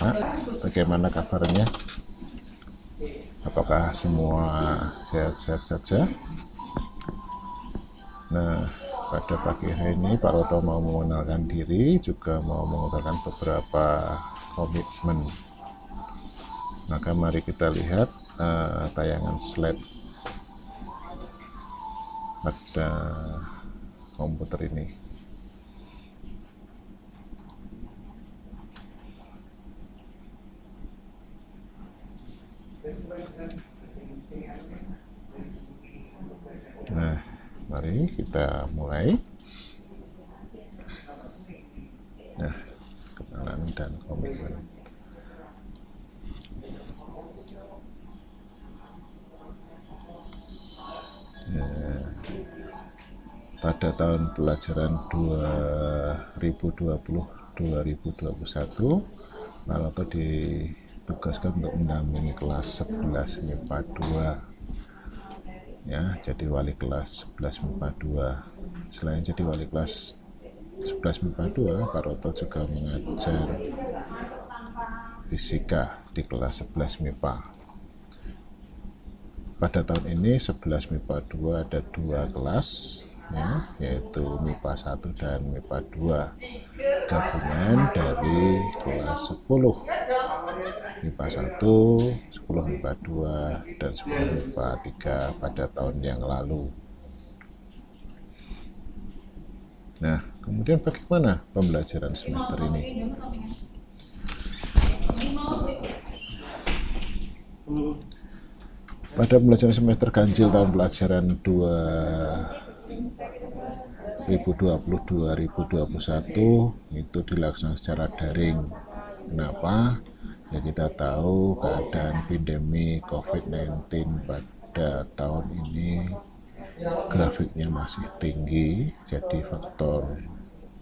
anak-anak, bagaimana kabarnya? Apakah semua sehat-sehat saja? Nah, pada pagi hari ini Pak Roto mau mengenalkan diri, juga mau mengutarakan beberapa komitmen. Maka mari kita lihat tayangan slide pada komputer ini. Nah, mari kita mulai. Nah, kenalan dan komitmen. Nah, pada tahun pelajaran 2020-2021, Pak Roto ditugaskan untuk mendampingi kelas 11 MIPA 2. Ya, jadi wali kelas 11 MIPA 2. Selain jadi wali kelas 11 MIPA 2, Pak Roto juga mengajar fisika di kelas 11 MIPA. Pada tahun ini 11 MIPA 2 ada 2 kelas, ya, yaitu MIPA 1 dan MIPA 2, gabungan dari kelas 10 MIPA 1, 10 MIPA 2, dan 10 MIPA 3 pada tahun yang lalu. Nah, kemudian bagaimana pembelajaran semester ini? Pada pembelajaran semester ganjil tahun pelajaran 2020-2021 itu dilaksanakan secara daring. Kenapa? Ya, kita tahu keadaan pandemi COVID-19 pada tahun ini grafiknya masih tinggi, jadi faktor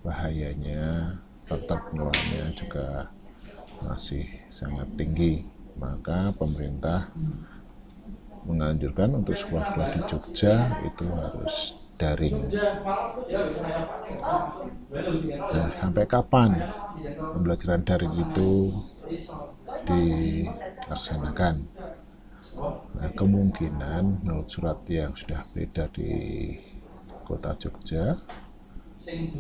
bahayanya, faktor penularannya juga masih sangat tinggi. Maka pemerintah menganjurkan untuk sekolah-sekolah di Jogja itu harus daring. Nah, sampai kapan pembelajaran daring itu dilaksanakan? Nah, kemungkinan menurut surat yang sudah beredar di kota Jogja,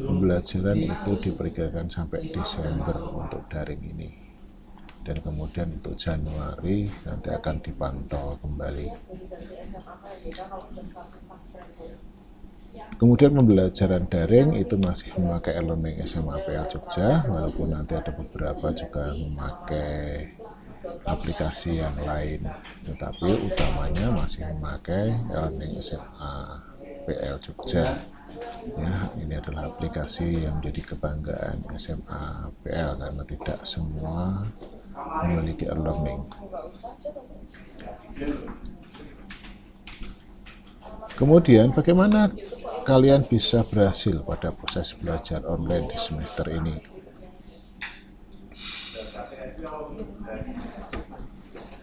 pembelajaran itu diperkirakan sampai Desember untuk daring ini. Dan kemudian untuk Januari nanti akan dipantau kembali. Kemudian pembelajaran daring itu masih memakai e-learning SMA PL Jogja, walaupun nanti ada beberapa juga memakai aplikasi yang lain, tetapi utamanya masih memakai e-learning SMA PL Jogja. Ya, ini adalah aplikasi yang menjadi kebanggaan SMA PL karena tidak semua memiliki e-learning. Kemudian bagaimana kalian bisa berhasil pada proses belajar online di semester ini?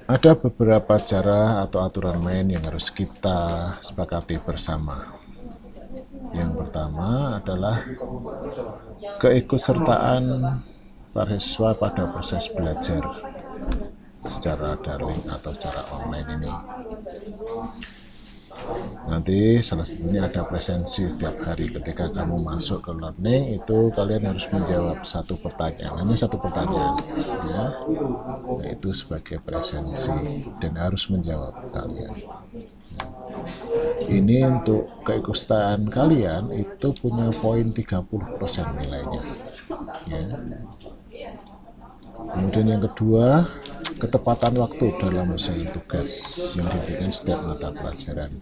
Ada beberapa cara atau aturan main yang harus kita sepakati bersama. Yang pertama adalah keikutsertaan para siswa pada proses belajar secara daring atau secara online ini. Nanti salah satunya ada presensi setiap hari. Ketika kamu masuk ke learning itu kalian harus menjawab satu pertanyaan. Hanya satu pertanyaan, ya, yaitu sebagai presensi dan harus menjawab kalian. Ini untuk keikutsertaan kalian itu punya poin 30% nilainya, ya. Kemudian yang kedua, ketepatan waktu dalam menyelesaikan tugas yang diberikan setiap mata pelajaran.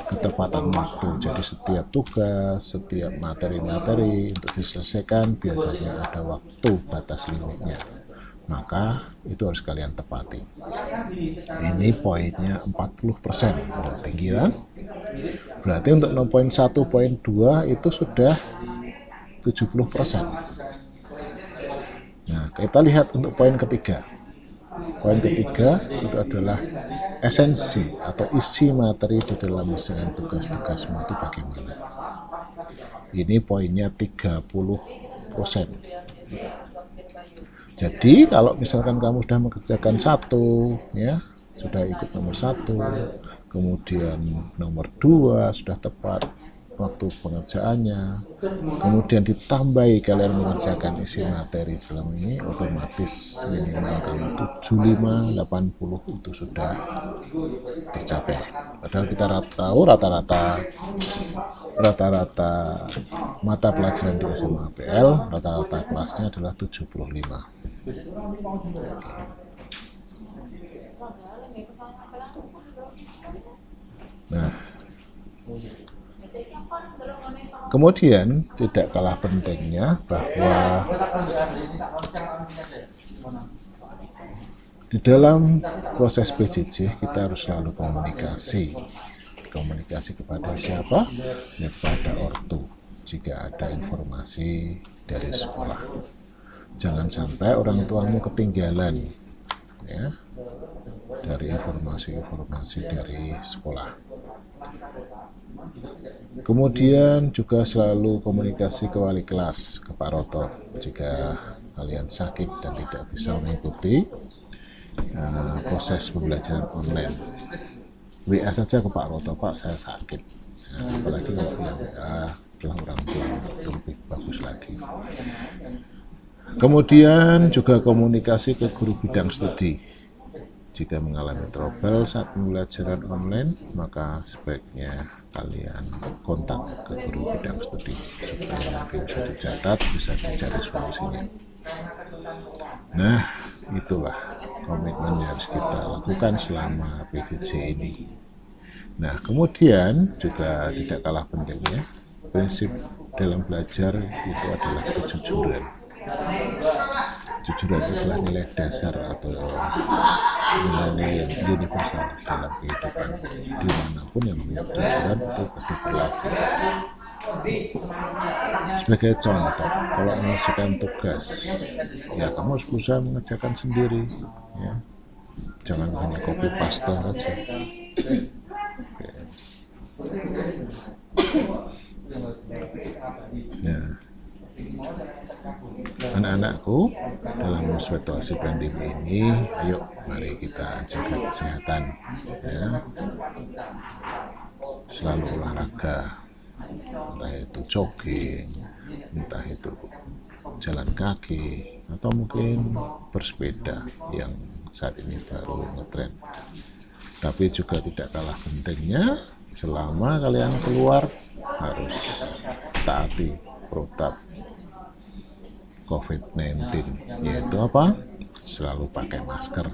Ketepatan waktu, jadi setiap tugas, setiap materi-materi untuk diselesaikan biasanya ada waktu batas limitnya. Maka itu harus kalian tepati. Ini poinnya 40%, tinggi kan? Berarti untuk 0.1, poin 2 itu sudah 70%. Nah, kita lihat untuk poin ketiga. Poin ketiga itu adalah esensi atau isi materi di dalam menyelesaikan tugas-tugasmu itu bagaimana. Ini poinnya 30%. Jadi kalau misalkan kamu sudah mengerjakan satu, ya sudah ikut nomor satu, kemudian nomor dua sudah tepat waktu pengerjaannya, kemudian ditambahi kalian mengerjakan isi materi film ini, otomatis minimal kamu 75 80 itu sudah tercapai. Padahal kita tahu rata-rata mata pelajaran di SMA PL, rata-rata kelasnya adalah 75. Nah, kemudian tidak kalah pentingnya bahwa di dalam proses PJJ kita harus selalu komunikasi kepada siapa? Ya, kepada ortu jika ada informasi dari sekolah. Jangan sampai orang tuamu ketinggalan, ya, dari informasi dari sekolah. Kemudian juga selalu komunikasi ke wali kelas, ke Pak Roto jika kalian sakit dan tidak bisa mengikuti proses pembelajaran online. WA saja ke Pak Roto, Pak saya sakit. Apalagi kalau yang WA adalah orang tua, itu lebih bagus lagi. Kemudian juga komunikasi ke guru bidang studi. Jika mengalami trouble saat pembelajaran online, maka sebaiknya kalian kontak ke guru bidang studi supaya nanti bisa dicatat, bisa dicari solusinya. Nah, itulah komitmen yang harus kita lakukan selama PJJ ini. Nah, kemudian juga tidak kalah pentingnya, prinsip dalam belajar itu adalah kejujuran. Kejujuran adalah nilai dasar atau nilai yang universal dalam kehidupan. Dimanapun yang punya kejujuran itu pasti berlaku. Sebagai contoh, kalau menyelesaikan tugas, ya kamu harus berusaha mengerjakan sendiri, ya. Jangan hanya copy paste aja. Nah, anak-anakku, dalam situasi pandemi ini, ayo mari kita jaga kesehatan, ya. Selalu olahraga, entah itu jogging, entah itu jalan kaki, atau mungkin bersepeda yang saat ini baru ngetren. Tapi juga tidak kalah pentingnya, selama kalian keluar harus taati protap COVID-19, yaitu apa? Selalu pakai masker,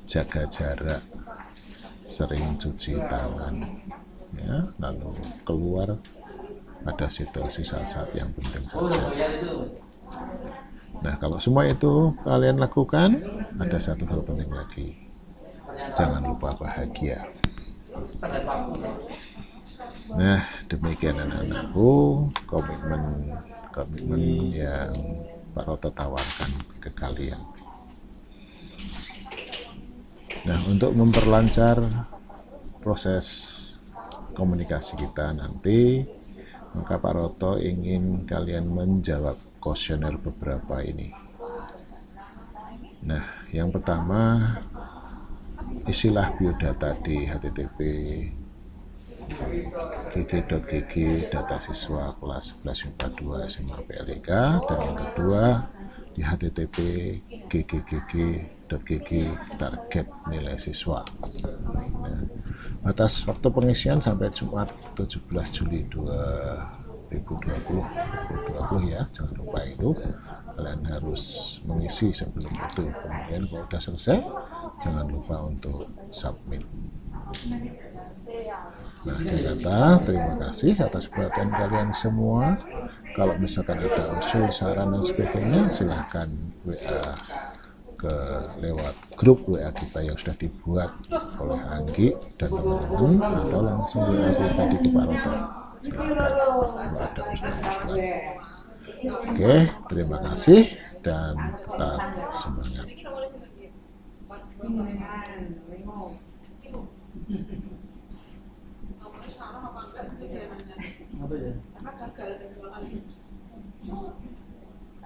jaga jarak, sering cuci tangan, ya, lalu keluar pada situasi saat-saat yang penting saja. Nah, kalau semua itu kalian lakukan, ada satu hal penting lagi, jangan lupa bahagia. Nah, demikian anak-anakku, komitmen yang Pak Roto tawarkan ke kalian. Nah, untuk memperlancar proses komunikasi kita nanti, maka Pak Roto ingin kalian menjawab kuesioner beberapa ini. Nah, yang pertama, isilah biodata di http gg.gg data siswa kelas 11 IPA 2 SMA PLIK, dan yang kedua di http gg.gg target nilai siswa. Nah, batas waktu pengisian sampai Jumat 17 Juli 2020 ya, jangan lupa itu kalian harus mengisi sebelum itu. Kemudian kalau sudah selesai, jangan lupa untuk submit. Nah, kata terima kasih atas perhatian kalian semua. Kalau misalkan ada usul, saran dan sebagainya, silahkan WA lewat grup WA kita yang sudah dibuat oleh Anggi dan teman-teman, atau langsung WA pribadi ke Pak Roto. Silahkan kalau ada usul-usulan. Oke, terima kasih dan tetap semangat. Apa ya?